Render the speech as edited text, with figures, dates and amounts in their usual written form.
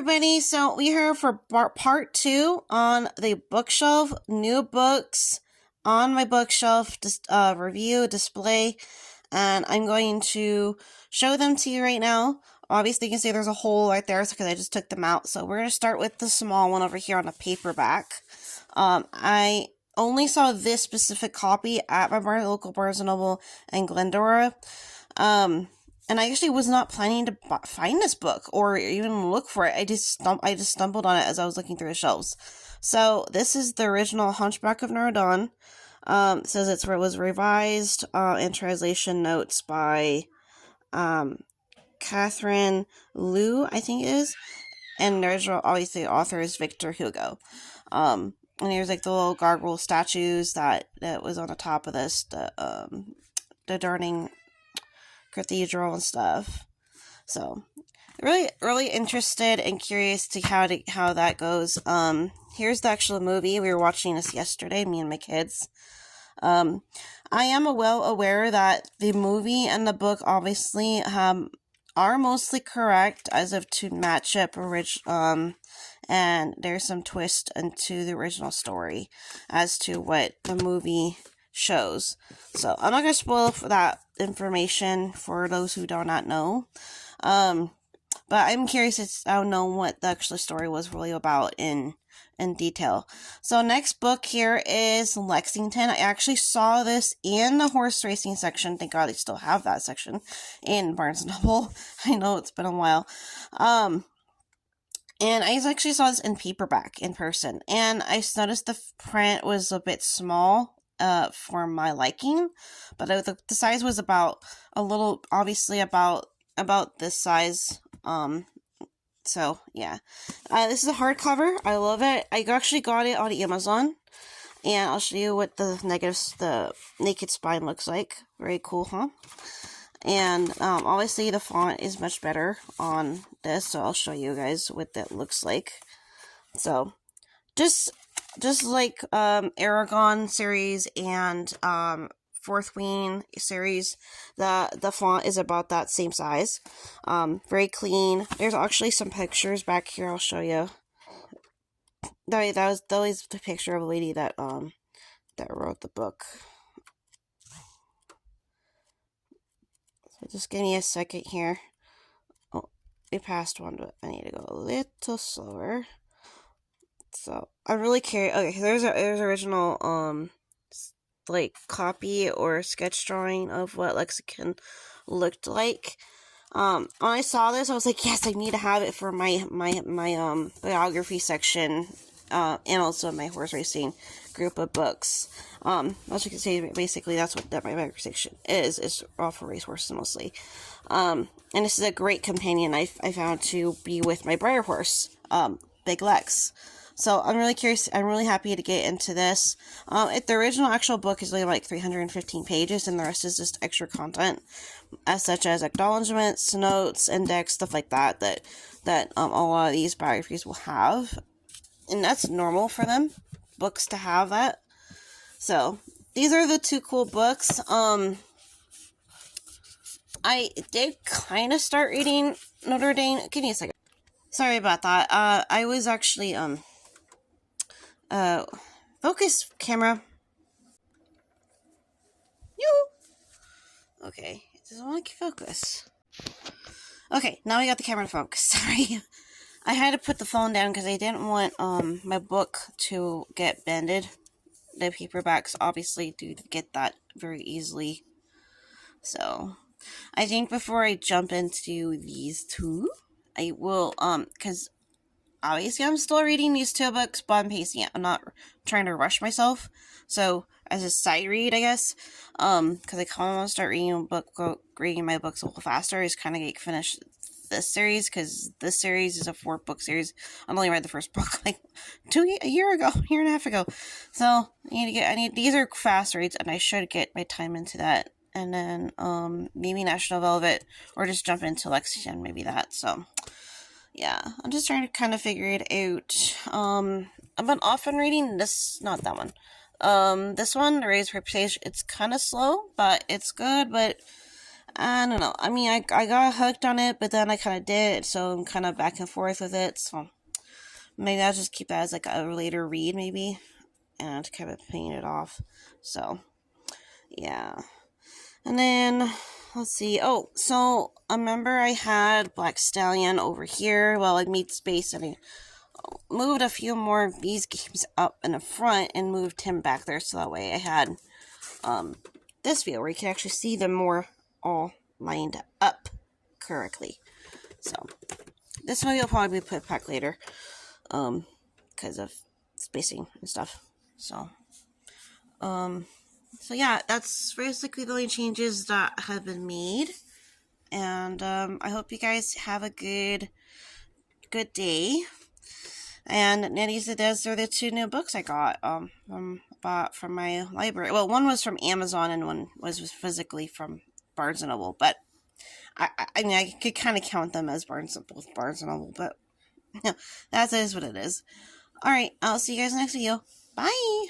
everybody, so we're here for part 2 on the bookshelf, new books on my bookshelf, review, display, and I'm going to show them to you right now. Obviously you can see there's a hole right there because I just took them out, so we're going to start with the small one over here on a paperback. I only saw this specific copy at my local Barnes & Noble in Glendora, and I actually was not planning to find this book or even look for it. I just stumbled on it as I was looking through the shelves. So this is the original Hunchback of Notre-Dame. It says it was revised in translation notes by Catherine Liu, I think it is. And the original, obviously, the author is Victor Hugo. And here's like the little gargoyle statues that was on the top of this, the darning cathedral and stuff. So really interested and curious to how that goes. Here's the actual movie. We were watching this yesterday, me and my kids. I am well aware that the movie and the book obviously are mostly correct as of to match up and there's some twist into the original story as to what the movie shows. So I'm not going to spoil for that information for those who do not know. But I'm curious to know what the actual story was really about in detail. So next book here is Lexington. I actually saw this in the horse racing section. Thank God they still have that section in Barnes & Noble. I know it's been a while. And I actually saw this in paperback in person. And I noticed the print was a bit small for my liking. But the size was about this size. So, yeah. This is a hardcover. I love it. I actually got it on Amazon. And I'll show you what the naked spine looks like. Very cool, huh? And, obviously the font is much better on this. So I'll show you guys what that looks like. So, just like, Aragon series and, Fourth Wing series, the font is about that same size. Very clean. There's actually some pictures back here. I'll show you. That was the picture of a lady that wrote the book. So just give me a second here. Oh, we passed one, but I need to go a little slower. So I'm really curious. Okay, there's original like copy or sketch drawing of what Lexington looked like. When I saw this, I was like, yes, I need to have it for my biography section, and also my horse racing group of books. As you can see, basically that's what my biography section is. It's all for racehorses mostly. And this is a great companion I found to be with my Breyer horse, Big Lex. So I'm really curious. I'm really happy to get into this. The original actual book is only like 315 pages, and the rest is just extra content, such as acknowledgments, notes, index, stuff like that. That a lot of these biographies will have, and that's normal for them books to have that. So these are the two cool books. I did kind of start reading Notre-Dame. Give me a second. Sorry about that. I was actually focus camera. Okay, it doesn't want to focus. Okay, now we got the camera to focus. Sorry. I had to put the phone down because I didn't want my book to get bended. The paperbacks obviously do get that very easily. So, I think before I jump into these two, I will, because obviously I'm still reading these two books, but I'm pacing it. I'm not trying to rush myself. So, as a side read, I guess, because I kind of want to start reading my books a little faster, is kind of like finish this series, because this series is a 4-book series. I only read the first book like a year and a half ago. So, these are fast reads, and I should get my time into that. And then, maybe National Velvet, or just jump into Lexington, maybe that, so. Yeah, I'm just trying to kind of figure it out. I've been often reading this, not that one. This one, The Raised Reputation, it's kind of slow, but it's good, but I don't know. I mean, I got hooked on it, but then I kind of did, so I'm kind of back and forth with it. So maybe I'll just keep that as like a later read, maybe, and kind of paying it off. So yeah, and then let's see. Oh, so I remember I had Black Stallion over here. Well, it meets space, and I moved a few more of these games up in the front and moved him back there, so that way I had this view where you can actually see them more all lined up correctly. So this one will probably be put back later, because of spacing and stuff. So so yeah, that's basically the only changes that have been made, and I hope you guys have a good day. And these are the two new books I got from my library. Well, one was from Amazon and one was physically from Barnes and Noble. But I mean, I could kind of count them as both Barnes and Noble. But that is what it is. All right, I'll see you guys next video. Bye.